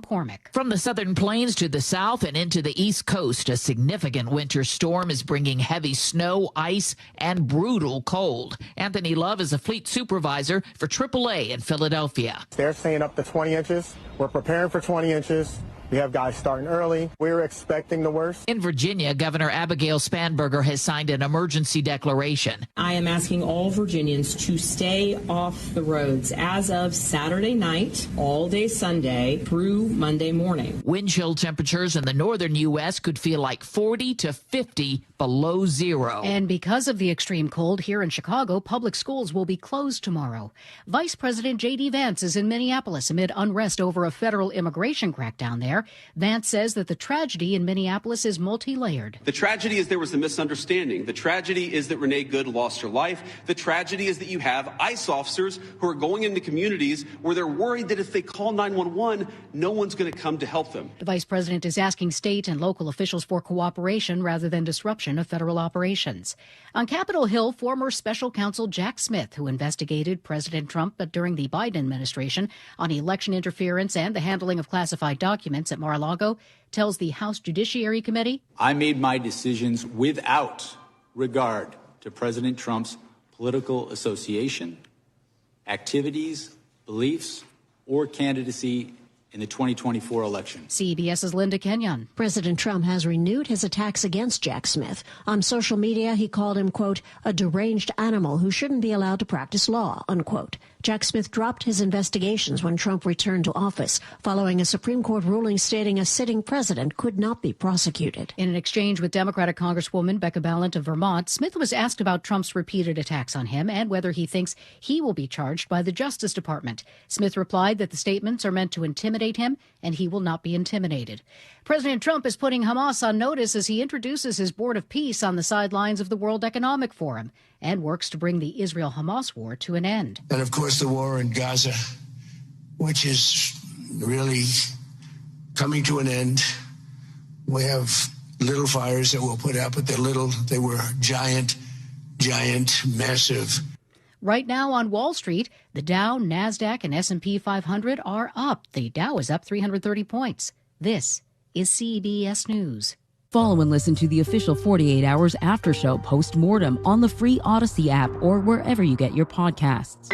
McCormick. From the southern plains to the south and into the east coast, a significant winter storm is bringing heavy snow, ice, and brutal cold. Anthony Love is a fleet supervisor for AAA in Philadelphia. They're saying up to 20 inches. We're preparing for 20 inches. We have guys starting early. We're expecting the worst. In Virginia, Governor Abigail Spanberger has signed an emergency declaration. I am asking all Virginians to stay off the roads as of Saturday night, all day Sunday, through Monday morning. Wind chill temperatures in the northern U.S. could feel like 40 to 50 below zero. And because of the extreme cold here in Chicago, public schools will be closed tomorrow. Vice President J.D. Vance is in Minneapolis amid unrest over a federal immigration crackdown there. Vance says that the tragedy in Minneapolis is multi-layered. The tragedy is there was a misunderstanding. The tragedy is that Renee Good lost her life. The tragedy is that you have ICE officers who are going into communities where they're worried that if they call 911, no one's going to come to help them. The vice president is asking state and local officials for cooperation rather than disruption of federal operations. On Capitol Hill, former special counsel Jack Smith, who investigated President Trump during the Biden administration on election interference and the handling of classified documents at Mar-a-Lago, tells the House Judiciary Committee, I made my decisions without regard to President Trump's political association, activities, beliefs, or candidacy in the 2024 election. CBS's Linda Kenyon. President Trump has renewed his attacks against Jack Smith. On social media, he called him, quote, a deranged animal who shouldn't be allowed to practice law, unquote. Jack Smith dropped his investigations when Trump returned to office, following a Supreme Court ruling stating a sitting president could not be prosecuted. In an exchange with Democratic Congresswoman Becca Balint of Vermont, Smith was asked about Trump's repeated attacks on him and whether he thinks he will be charged by the Justice Department. Smith replied that the statements are meant to intimidate him and he will not be intimidated. President Trump is putting Hamas on notice as he introduces his Board of Peace on the sidelines of the World Economic Forum and works to bring the Israel-Hamas war to an end. And, of course, the war in Gaza, which is really coming to an end. We have little fires that we'll put out, but they were giant, massive. Right now on Wall Street, the Dow, NASDAQ, and S&P 500 are up. The Dow is up 330 points. This is CBS News. Follow and listen to the official 48 Hours After Show post-mortem on the free Odyssey app or wherever you get your podcasts.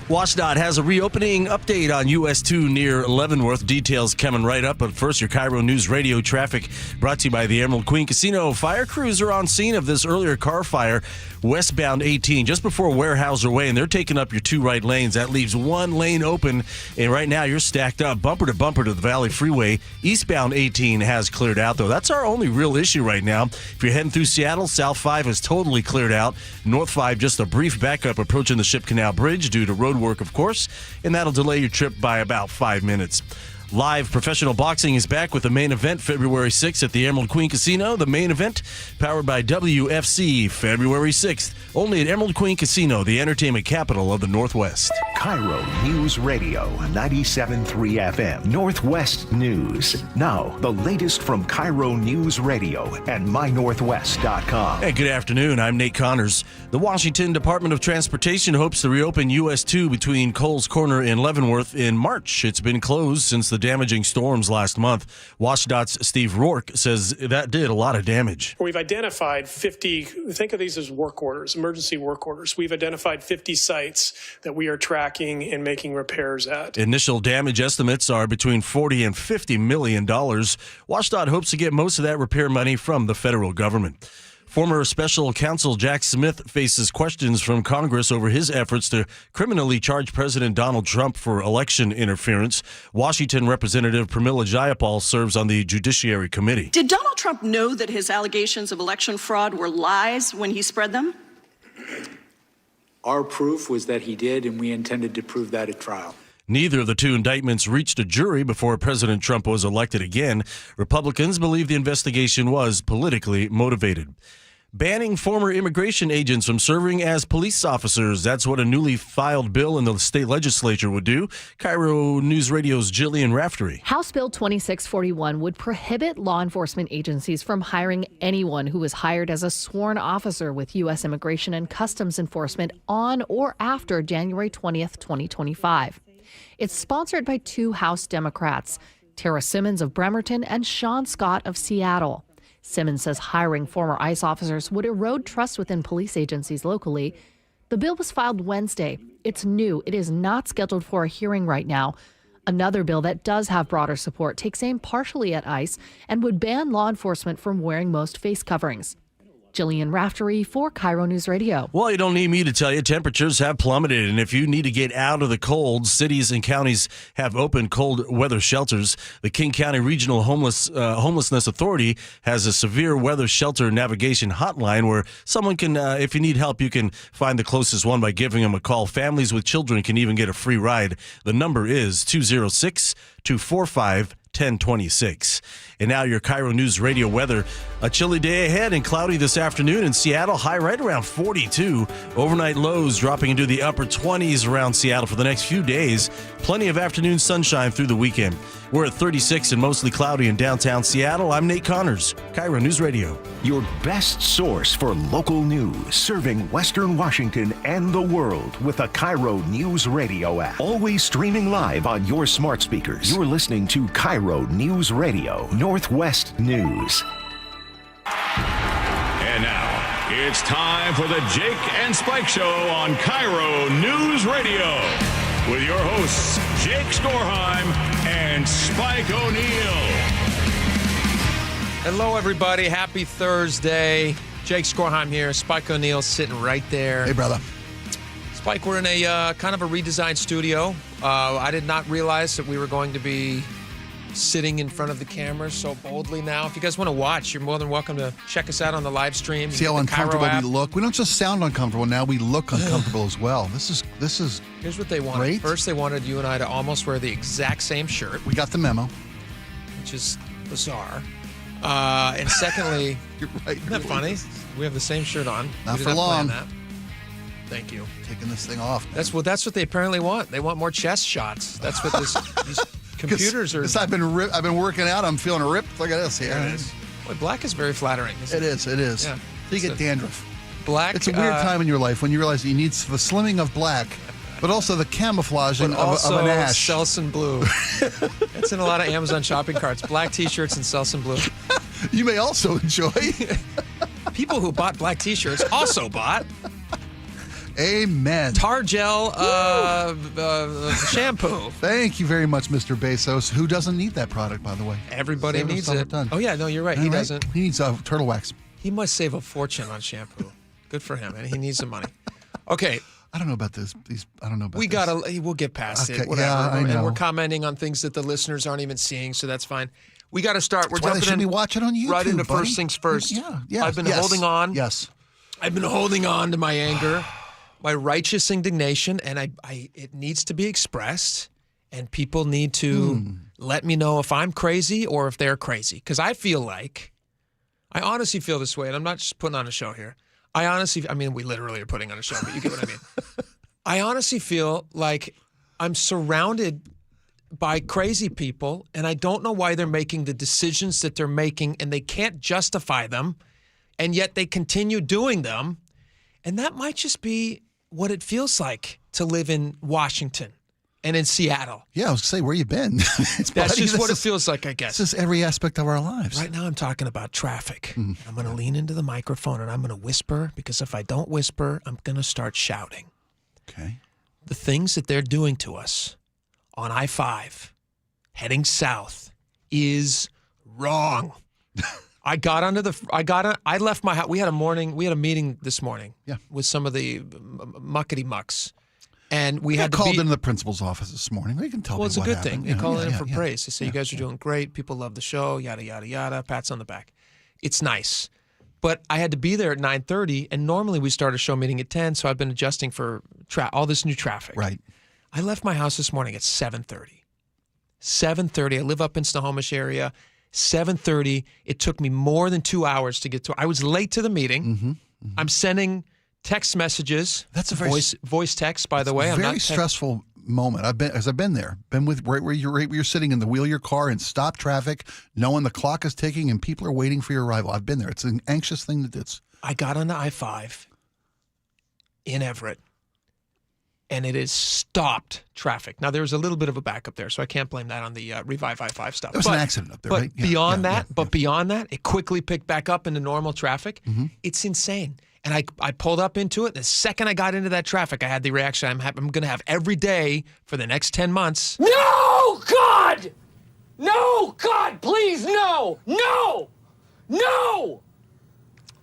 WashDOT has a reopening update on US 2 near Leavenworth. Details coming right up. But first, your KIRO News Radio traffic brought to you by the Emerald Queen Casino. Fire crews are on scene of this earlier car fire westbound 18 just before Weyerhaeuser Way, and they're taking up your two right lanes. That leaves one lane open, and right now you're stacked up bumper to the Valley Freeway. Eastbound 18 has cleared out, though. That's our only real issue right now. If you're heading through Seattle, South 5 is totally cleared out. North 5, just a brief backup approaching the Ship Canal Bridge due to road work, of course, and that'll delay your trip by about 5 minutes. Live professional boxing is back with the main event February 6th at the Emerald Queen Casino. The main event, powered by WFC, February 6th, only at Emerald Queen Casino, the entertainment capital of the Northwest. KIRO News Radio, 97.3 FM, Northwest News. Now, the latest from KIRO News Radio and mynorthwest.com. Hey, good afternoon. I'm Nate Connors. The Washington Department of Transportation hopes to reopen US 2 between Coles Corner and Leavenworth in March. It's been closed since the damaging storms last month. WashDOT's Steve Rourke says that did a lot of damage. We've identified 50, think of these as work orders, emergency work orders. We've identified 50 sites that we are tracking and making repairs at. Initial damage estimates are between $40 and $50 million. WashDOT hopes to get most of that repair money from the federal government. Former special counsel Jack Smith faces questions from Congress over his efforts to criminally charge President Donald Trump for election interference. Washington Representative Pramila Jayapal serves on the Judiciary Committee. Did Donald Trump know that his allegations of election fraud were lies when he spread them? Our proof was that he did, and we intended to prove that at trial. Neither of the two indictments reached a jury before President Trump was elected again. Republicans believe the investigation was politically motivated. Banning former immigration agents from serving as police officers. That's what a newly filed bill in the state legislature would do. KIRO News Radio's Jillian Raftery. House Bill 2641 would prohibit law enforcement agencies from hiring anyone who was hired as a sworn officer with U.S. Immigration and Customs Enforcement on or after January 20th, 2025. It's sponsored by two House Democrats, Tara Simmons of Bremerton and Sean Scott of Seattle. Simmons says hiring former ICE officers would erode trust within police agencies locally. The bill was filed Wednesday. It's new. It is not scheduled for a hearing right now. Another bill that does have broader support takes aim partially at ICE and would ban law enforcement from wearing most face coverings. Jillian Raftery for KIRO News Radio. Well, you don't need me to tell you, temperatures have plummeted, and if you need to get out of the cold, cities and counties have open cold weather shelters. The King County Regional Homelessness Authority has a severe weather shelter navigation hotline where someone can, if you need help, you can find the closest one by giving them a call. Families with children can even get a free ride. The number is 206-245-1026. And now your KIRO News Radio weather. A chilly day ahead and cloudy this afternoon in Seattle. High right around 42. Overnight lows dropping into the upper 20s around Seattle for the next few days. Plenty of afternoon sunshine through the weekend. We're at 36 and mostly cloudy in downtown Seattle. I'm Nate Connors, KIRO News Radio. Your best source for local news, serving Western Washington and the world with a KIRO News Radio app. Always streaming live on your smart speakers. You're listening to KIRO News Radio, Northwest News. And now, it's time for the Jake and Spike Show on KIRO News Radio with your hosts, Jake Skorheim and Spike O'Neill. Hello, everybody. Happy Thursday. Jake Skorheim here. Spike O'Neill sitting right there. Hey, brother. Spike, we're in a kind of a redesigned studio. I did not realize that we were going to be sitting in front of the cameras so boldly now. If you guys want to watch, you're more than welcome to check us out on the live stream. See how uncomfortable we look? We don't just sound uncomfortable, now we look uncomfortable as well. This is Here's what they wanted. Great. First, they wanted you and I to almost wear the exact same shirt. We got the memo. Which is bizarre. And secondly, you're right. Isn't that funny? We have the same shirt on. Not for long. That. Thank you. Taking this thing off. That's what they apparently want. They want more chest shots. That's what these computers are. I've been working out. I'm feeling ripped. Look at this here. There it is. Boy, black is very flattering. It is. Yeah. So you get dandruff. Black. It's a weird time in your life when you realize you need the slimming of black, but also the camouflaging of an ash. Selsun Blue. It's in a lot of Amazon shopping carts. Black T-shirts and Selsun Blue. You may also enjoy. People who bought black T-shirts also bought. Amen. Tar gel shampoo. Thank you very much, Mr. Bezos. Who doesn't need that product, by the way? Everybody needs it. Oh, yeah, no, you're right. He doesn't. He needs turtle wax. He must save a fortune on shampoo. Good for him, and he needs the money. Okay. I don't know about this. I don't know about this. We'll get past it. Whatever. Yeah, I know. And we're commenting on things that the listeners aren't even seeing, so that's fine. We got to start. We're jumping in. Watch it on YouTube, right into buddy. first things first. Yeah. I've been holding on. Yes. I've been holding on to my anger, my righteous indignation, and it needs to be expressed, and people need to let me know if I'm crazy or if they're crazy. Because I honestly feel this way, and I'm not just putting on a show here. We literally are putting on a show, but you get what I mean. I honestly feel like I'm surrounded by crazy people, and I don't know why they're making the decisions that they're making, and they can't justify them, and yet they continue doing them. And that might just be what it feels like to live in Washington and in Seattle. Yeah, I was going to say, where you been? That's just what it feels like, I guess. This is every aspect of our lives. Right now I'm talking about traffic. I'm going to lean into the microphone and I'm going to whisper, because if I don't whisper, I'm going to start shouting. Okay. The things that they're doing to us on I-5 heading south is wrong. I left my house. We had a meeting this morning with some of the muckety mucks. And we had called into the principal's office this morning. We can tell people it's a good thing. You call in for praise. They say you guys are doing great. People love the show, yada, yada, yada. Pats on the back. It's nice. But I had to be there at 9:30, and normally we start a show meeting at 10, so I've been adjusting for all this new traffic. Right. I left my house this morning at 7:30. 7:30. I live up in Snohomish area. 7:30. It took me more than 2 hours to get to. I was late to the meeting. I'm sending text messages. That's a voice text, by the way. I'm very stressful moment. I've been there. Been with right where you're sitting in the wheel of your car and stop traffic, knowing the clock is ticking and people are waiting for your arrival. I've been there. It's an anxious thing to do. I got on the I-5 in Everett, and it has stopped traffic. Now, there was a little bit of a backup there, so I can't blame that on the Revive I-5 stuff. There was an accident up there, right? Beyond that, it quickly picked back up into normal traffic. Mm-hmm. It's insane. And I pulled up into it. The second I got into that traffic, I had the reaction I'm going to have every day for the next 10 months. No, God! No, God, please, no! No! No!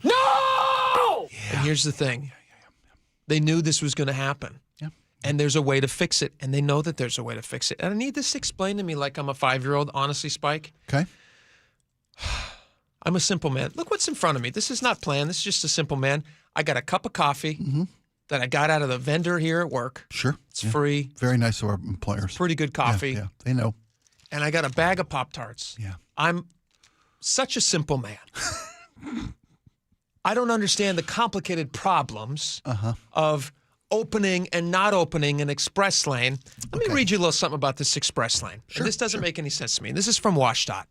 No! And here's the thing. They knew this was going to happen. And there's a way to fix it. And they know that there's a way to fix it. And I need this explained to me like I'm a 5-year-old, honestly, Spike. Okay. I'm a simple man. Look what's in front of me. This is not planned. This is just a simple man. I got a cup of coffee that I got out of the vendor here at work. Sure. It's free. Very nice of our employers. Pretty good coffee. Yeah, they know. And I got a bag of Pop-Tarts. Yeah. I'm such a simple man. I don't understand the complicated problems of opening and not opening an express lane. Let me read you a little something about this express lane. Sure, and this doesn't make any sense to me. This is from WashDOT.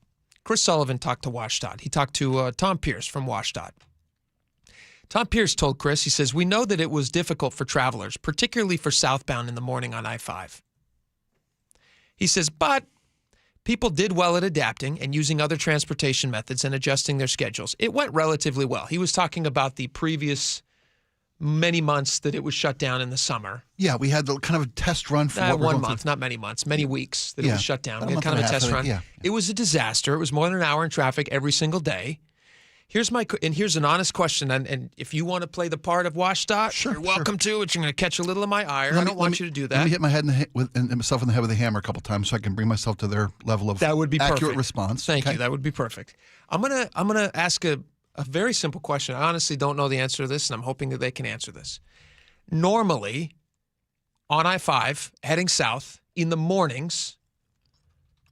Chris Sullivan talked to WashDOT. He talked to Tom Pierce from WashDOT. Tom Pierce told Chris, he says, we know that it was difficult for travelers, particularly for southbound in the morning on I-5. He says, but people did well at adapting and using other transportation methods and adjusting their schedules. It went relatively well. He was talking about the previous many months that it was shut down in the summer. Yeah, we had the kind of a test run for 1 month, not many months, many weeks that it was shut down. We had kind of a test run. It was a disaster. It was more than an hour in traffic every single day. Here's an honest question, and if you want to play the part of WashDOT, you're welcome to. But you're going to catch a little of my ire. I don't want you to do that. Let me hit my head myself in the head with a hammer a couple times so I can bring myself to their level of accurate response. Thank you. That would be perfect. I'm gonna ask a very simple question. I honestly don't know the answer to this, and I'm hoping that they can answer this. Normally, on I-5, heading south, in the mornings,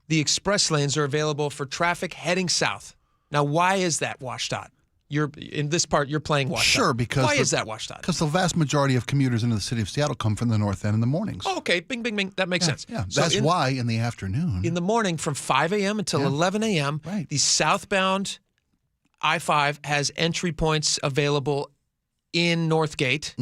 the express lanes are available for traffic heading south. Now, why is that, WashDOT? In this part, you're playing WashDOT. Sure, because... Why is that, WashDOT? Because the vast majority of commuters into the city of Seattle come from the north end in the mornings. Oh, okay. Bing, bing, bing. That makes sense. Yeah, so that's why in the afternoon... In the morning from 5 a.m. until 11 a.m., the southbound I-5 has entry points available in Northgate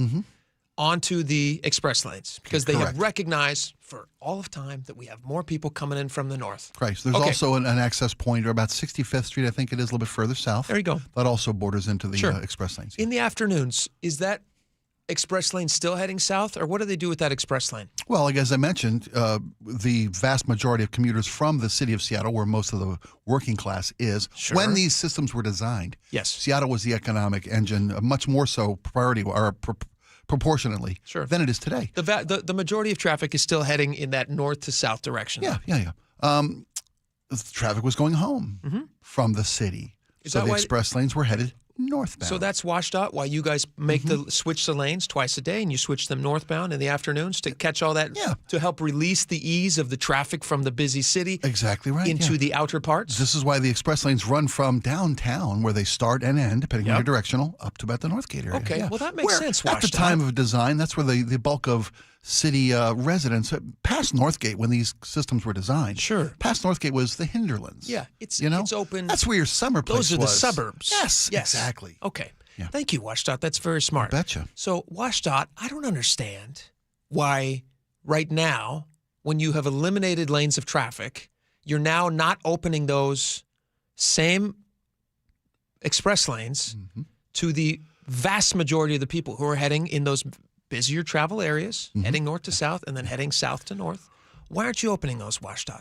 onto the express lanes because they have recognized for all of time that we have more people coming in from the north. Right. So there's also an access point, or about 65th Street, I think it is, a little bit further south. There you go. That also borders into the express lanes. In the afternoons, is that express lane still heading south, or what do they do with that express lane? Well, like as I mentioned, the vast majority of commuters from the city of Seattle, where most of the working class is, when these systems were designed, Seattle was the economic engine, much more so proportionately than it is today. The majority of traffic is still heading in that north to south direction. Yeah. The traffic was going home from the city, so the express lanes were headed northbound. So that's WashDOT, why you guys make switch the lanes twice a day, and you switch them northbound in the afternoons to catch all that, to help release the ease of the traffic from the busy city into the outer parts. This is why the express lanes run from downtown, where they start and end, depending on your directional, up to about the Northgate area. Okay, well that makes sense, WashDOT. At the time of design, that's where the bulk of city residents, past Northgate when these systems were designed. Past Northgate was the hinterlands. Yeah, it's open. That's where your summer place was. Those are the suburbs. Yes, exactly. Okay. Yeah. Thank you, WashDOT. That's very smart. I betcha. So, WashDOT, I don't understand why right now, when you have eliminated lanes of traffic, you're now not opening those same express lanes to the vast majority of the people who are heading in those busier travel areas, heading north to south and then heading south to north. Why aren't you opening those, WashDOT?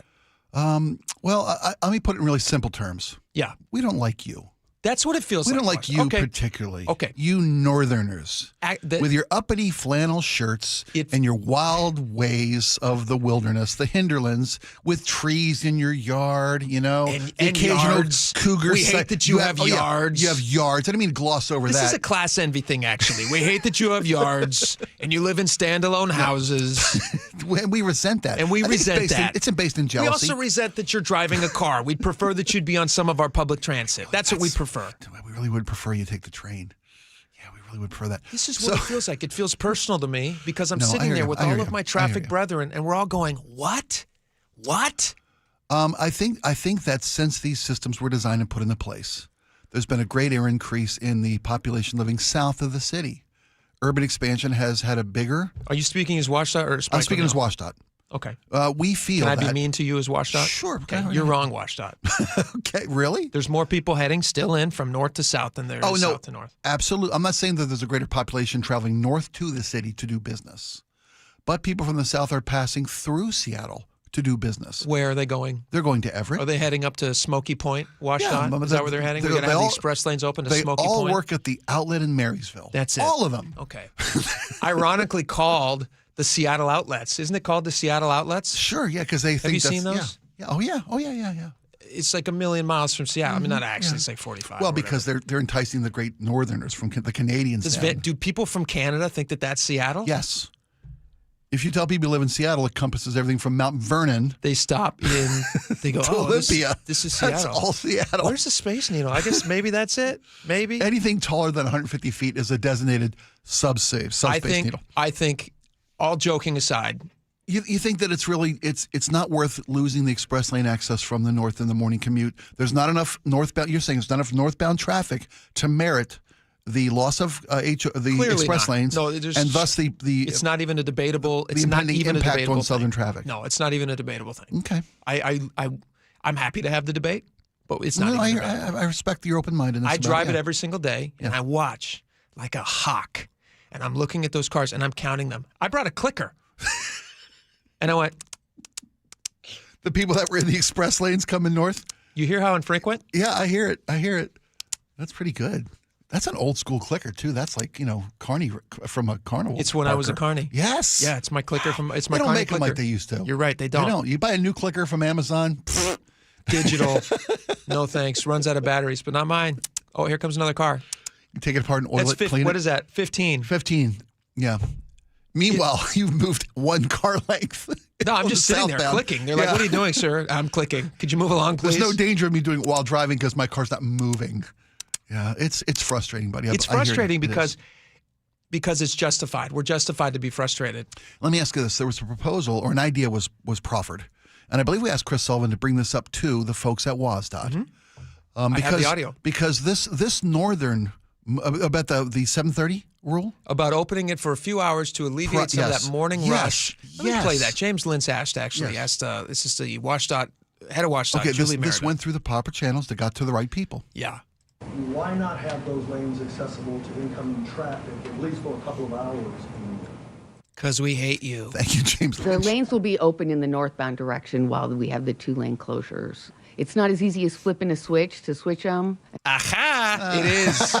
Well, let me put it in really simple terms. Yeah. We don't like you. That's what it feels like. We don't like you particularly. Okay. You northerners. With your uppity flannel shirts and your wild ways of the wilderness, the hinterlands, with trees in your yard, and the occasional yards. Cougar. We hate that you have yards. You have yards. I didn't mean to gloss over that. This is a class envy thing, actually. We hate that you have yards and you live in standalone houses. We resent that. And we resent that. It's based in jealousy. We also resent that you're driving a car. We'd prefer that you'd be on some of our public transit. That's what we prefer. We really would prefer you take the train. Yeah, we really would prefer that. This is what it feels like. It feels personal to me because I'm sitting there with all of my traffic brethren, and we're all going, "What? What?" I think that since these systems were designed and put into place, there's been a great increase in the population living south of the city. urban expansion has had a bigger. Are you speaking as WSDOT or Spike I'm speaking as WSDOT. Okay. We feel Can I that. be mean to you as WSDOT? Sure. Okay. You're wrong, WSDOT. Okay, really? There's more people heading still in from north to south than there is south to north. Absolutely. I'm not saying that there's a greater population traveling north to the city to do business, but people from the south are passing through Seattle to do business. Where are they going? They're going to Everett. Are they heading up to Smoky Point, WSDOT? Yeah, is that where they're heading? We're going to have the express lanes open to Smoky Point? They all work at the outlet in Marysville. That's it. All of them. Okay. Ironically called the Seattle Outlets. Isn't it called the Seattle Outlets? Sure, yeah, because they think that's... Have you seen those? Yeah. Oh, yeah. It's like a million miles from Seattle. I mean, not actually, it's like 45. Well, because they're enticing the great northerners from the Canadians. Do people from Canada think that that's Seattle? Yes. If you tell people you live in Seattle, it encompasses everything from Mount Vernon. They stop in, they go, to Olympia. This is Seattle. That's all Seattle. Where's the Space Needle? I guess maybe that's it. Maybe. Anything taller than 150 feet is a designated subspace needle. I think, all joking aside, you think that it's not worth losing the express lane access from the north in the morning commute. There's not enough northbound. You're saying there's not enough northbound traffic to merit the loss of the express lanes, no, and thus the it's not even a debatable. It's not even impact a debatable on southern thing. traffic. No, it's not even a debatable thing. Okay, I'm happy to have the debate, but it's not. I respect your open mindedness. I drive it every single day, and I watch like a hawk, and I'm looking at those cars and I'm counting them. I brought a clicker, and I went. The people that were in the express lanes coming north. You hear how infrequent? Yeah, I hear it. That's pretty good. That's an old school clicker too. That's like carny from a carnival. It's when I was a carny. Yes. Yeah, it's my clicker from. It's my. They don't carny make them clicker. like they used to. You're right. They don't. They don't. You buy a new clicker from Amazon. Digital. No thanks. Runs out of batteries, but not mine. Oh, here comes another car. You take it apart and oil it, clean it. What is that? 15. 15. Yeah. Meanwhile, you've moved one car length. No, I'm just sitting there clicking. They're like, "What are you doing, sir?" I'm clicking. Could you move along, please? There's no danger of me doing it while driving because my car's not moving. Yeah, it's frustrating, buddy. It's frustrating because it's justified. We're justified to be frustrated. Let me ask you this. There was a proposal or an idea was proffered. And I believe we asked Chris Sullivan to bring this up to the folks at WSDOT. Mm-hmm. I have the audio. Because this northern, about the 7:30 rule? About opening it for a few hours to alleviate some of that morning rush. Let me play that. James Lintz asked, this is the WSDOT, head of WSDOT, okay, Julie Merida. This went through the proper channels that got to the right people. Yeah. Why not have those lanes accessible to incoming traffic at least for a couple of hours? Because we hate you. Thank you, James. The lanes will be open in the northbound direction while we have the 2-lane closures. It's not as easy as flipping a switch to switch them. Aha! It is.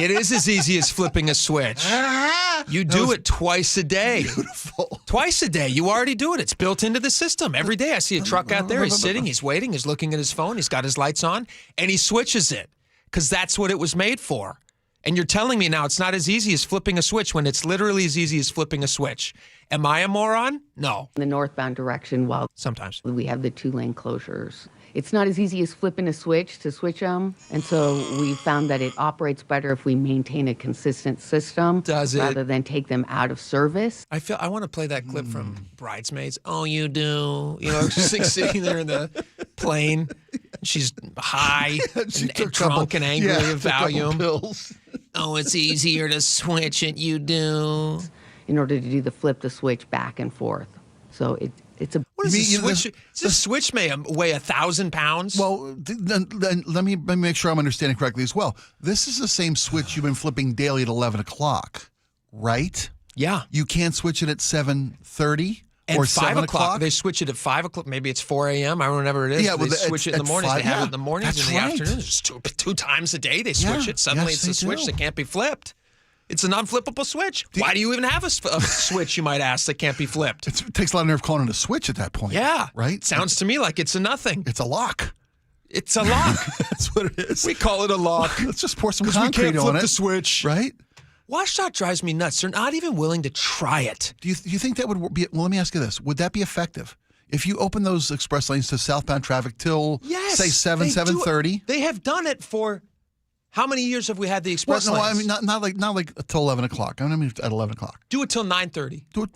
It is as easy as flipping a switch. You do it twice a day. Beautiful. Twice a day. You already do it. It's built into the system. Every day I see a truck out there. He's sitting, he's waiting, he's looking at his phone, he's got his lights on, and he switches it because that's what it was made for. And you're telling me now it's not as easy as flipping a switch when it's literally as easy as flipping a switch. Am I a moron? No. In the northbound direction while sometimes we have the 2-lane closures. It's not as easy as flipping a switch to switch them. And so we found that it operates better if we maintain a consistent system. Does it? Rather than take them out of service. I want to play that clip from Bridesmaids. Oh, you do. She's like sitting there in the plane. She's high and drunk and angry of Valium. Oh, it's easier to switch it. You do. In order to do the flip the switch back and forth. So it's a... What is this switch? Does this switch weigh 1,000 pounds? Well, then let me make sure I'm understanding correctly as well. This is the same switch you've been flipping daily at 11 o'clock, right? Yeah. You can't switch it at 7:30 and or 5 7 o'clock? They switch it at 5 o'clock. Maybe it's 4 a.m. I don't know, whatever it is. Yeah, they switch it in the mornings. They have it in the mornings and in the afternoons. Just two times a day they switch it. Suddenly it's a switch that can't be flipped. It's an unflippable switch. Why do you even have a switch, you might ask, that can't be flipped? It takes a lot of nerve calling it a switch at that point. Yeah. Right? Sounds to me like it's a nothing. It's a lock. It's a lock. That's what it is. We call it a lock. Let's just pour some concrete on it. Because we can't flip the switch. Right? WSDOT drives me nuts. They're not even willing to try it. Do you think that would be... Well, let me ask you this. Would that be effective? If you open those express lanes to southbound traffic till, say, 7:30? They have done it for... How many years have we had the express lanes? I mean, not like till 11 o'clock. I mean, at 11 o'clock. Do it till 9:30. Do it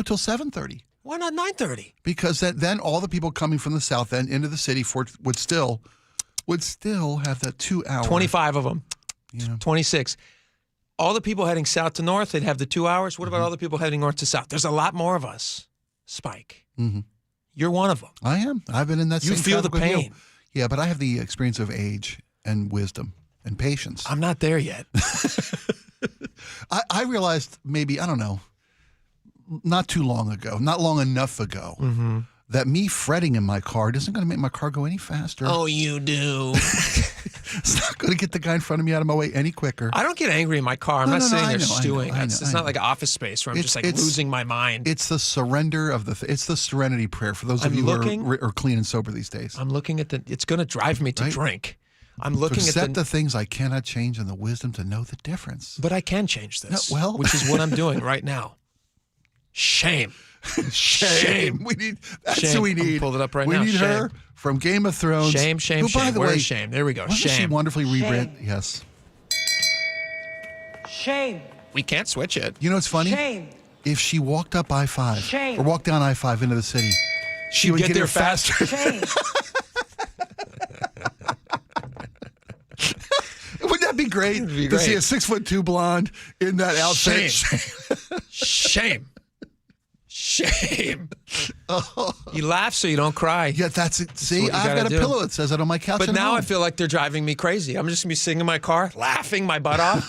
till 7:30. Why not 9:30? Because then all the people coming from the south end into the city would still have that 2 hour. 25 of them. 26. all the people heading south to north, they'd have the 2 hours. What about all the people heading north to south? There's a lot more of us, Spike. Mm-hmm. You're one of them. I am. I've been in that You same feel the traffic with you. pain. Yeah, but I have the experience of age and wisdom and patience. I'm not there yet. I realized maybe, I don't know, not too long ago, not long enough ago, that me fretting in my car isn't going to make my car go any faster. Oh, you do. It's not going to get the guy in front of me out of my way any quicker. I don't get angry in my car. I'm not sitting there stewing. I know, It's not like office space where I'm just like losing my mind. It's the surrender of it's the serenity prayer for those of you who are clean and sober these days. I'm looking at it's going to drive me to drink. I'm looking at the things I cannot change and the wisdom to know the difference. But I can change this, which is what I'm doing right now. Shame. Shame. We need. That's shame. who we need. Pull it up right now. We need shame. her from Game of Thrones. Shame, shame, who, by shame. the Where way, is shame? There we go. Wasn't she Shame. wonderfully rebranded? Yes. Shame. We can't switch it. You know what's funny? Shame. If she walked up I-5 Shame. or walked down I-5 into the city, she would get there here faster. Shame. Wouldn't that be great be to great. see a 6'2" blonde in that outfit? Shame. Shame. Oh. You laugh so you don't cry. Yeah, that's it. See, what you I've got a gotta do. pillow that says it on my couch. But at now home. I feel like they're driving me crazy. I'm just going to be sitting in my car, laughing my butt off.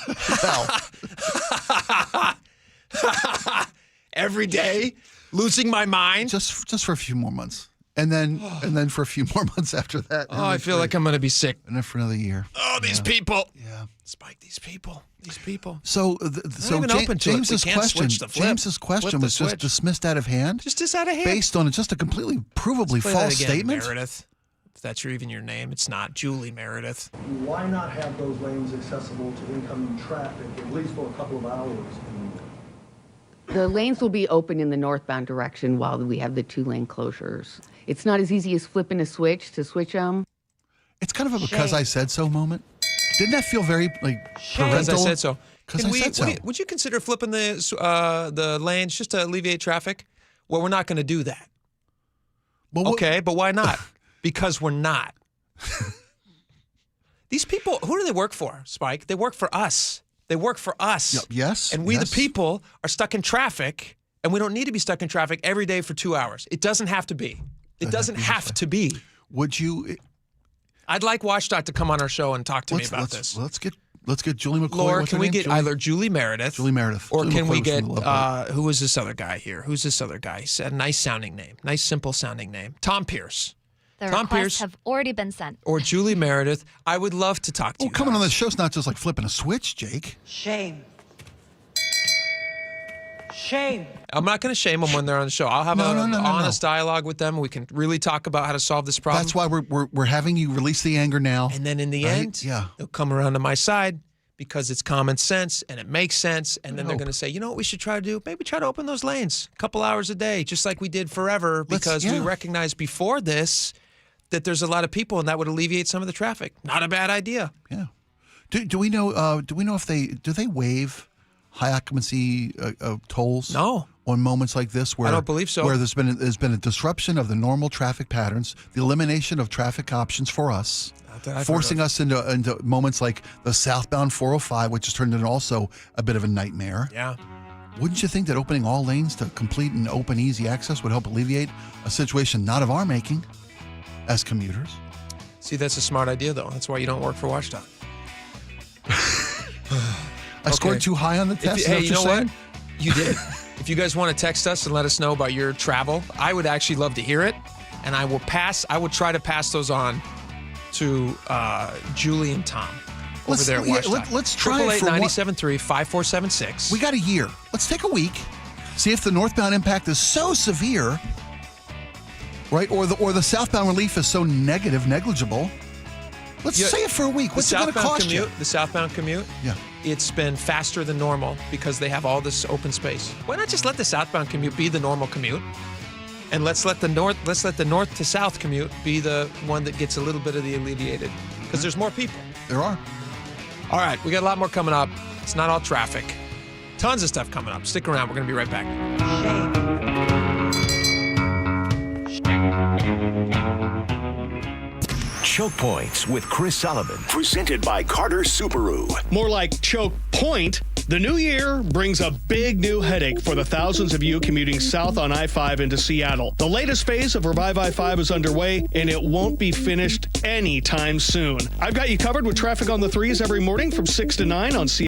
Every day, losing my mind. Just for a few more months. And then for a few more months after that. Oh, I feel like I'm going to be sick. And then for another year. Oh, these people. Yeah. Spike, these people. These people. So, even open to it. We James's can't question. switch the flip. James's question Flip the was just switch. dismissed out of hand. Just out of hand. Based on just a completely provably Play that false again, statement. Meredith. If that's even your name, it's not. Julie Meredith. Why not have those lanes accessible to incoming traffic, at least for a couple of hours? The lanes will be open in the northbound direction while we have the 2-lane closures. It's not as easy as flipping a switch to switch them. It's kind of a because I said so moment. Didn't that feel very parental? Because I said so. Because I said so. Would you consider flipping the lanes just to alleviate traffic? Well, we're not going to do that. Well, okay, but why not? Because we're not. These people, who do they work for, Spike? They work for us. They work for us. Yes. And we, the people, are stuck in traffic, and we don't need to be stuck in traffic every day for 2 hours. It doesn't have to be. It doesn't have to be. Would you? I'd like WashDOT to come on our show and talk to me about this. Let's get Julie McCoy. Laura, What's can her we name? get either Julie Meredith, or Julie can we McCoy get from the Love Boat. who is this other guy here? Who's this other guy? He's a nice sounding name, nice simple sounding name. Tom Pierce. The Tom requests Pierce have already been sent. or Julie Meredith. I would love to talk to you. Coming on the show's not just like flipping a switch, Jake. Shame. Shame. I'm not going to shame them when they're on the show. I'll have an honest dialogue with them. We can really talk about how to solve this problem. That's why we're having you release the anger now. And then in the end, they'll come around to my side because it's common sense and it makes sense. And then they're going to say, you know what we should try to do? Maybe try to open those lanes a couple hours a day, just like we did forever, because we recognized before this that there's a lot of people and that would alleviate some of the traffic. Not a bad idea. Yeah. Do we know? Do we know if they waive high occupancy tolls? No. On moments like this, where I don't believe so. Where there's been a disruption of the normal traffic patterns, the elimination of traffic options for us, forcing us into moments like the southbound 405, which has turned into also a bit of a nightmare. Yeah. Wouldn't you think that opening all lanes to complete and open easy access would help alleviate a situation not of our making as commuters? See, that's a smart idea, though. That's why you don't work for WashDOT. I scored too high on the test. Hey, you know what? You did. If you guys want to text us and let us know about your travel, I would actually love to hear it. And I will try to pass those on to Julie and Tom over there at WashDOT. Let's try it for 888-973-5476. We got a year. Let's take a week. See if the northbound impact is so severe, right? Or the southbound relief is so negligible. Let's say it for a week. What's it going to cost you? The southbound commute? Yeah. It's been faster than normal because they have all this open space. Why not just let the southbound commute be the normal commute? And let's let the north to south commute be the one that gets a little bit of the alleviated. Because there's more people. There are. All right, we got a lot more coming up. It's not all traffic. Tons of stuff coming up. Stick around. We're going to be right back. Choke Points with Chris Sullivan. Presented by Carter Subaru. More like choke point The new year brings a big new headache for the thousands of you commuting south on I-5 into Seattle. The latest phase of Revive I-5 is underway, and it won't be finished anytime soon. I've got you covered with traffic on the 3s every morning from 6 to 9 on Seattle.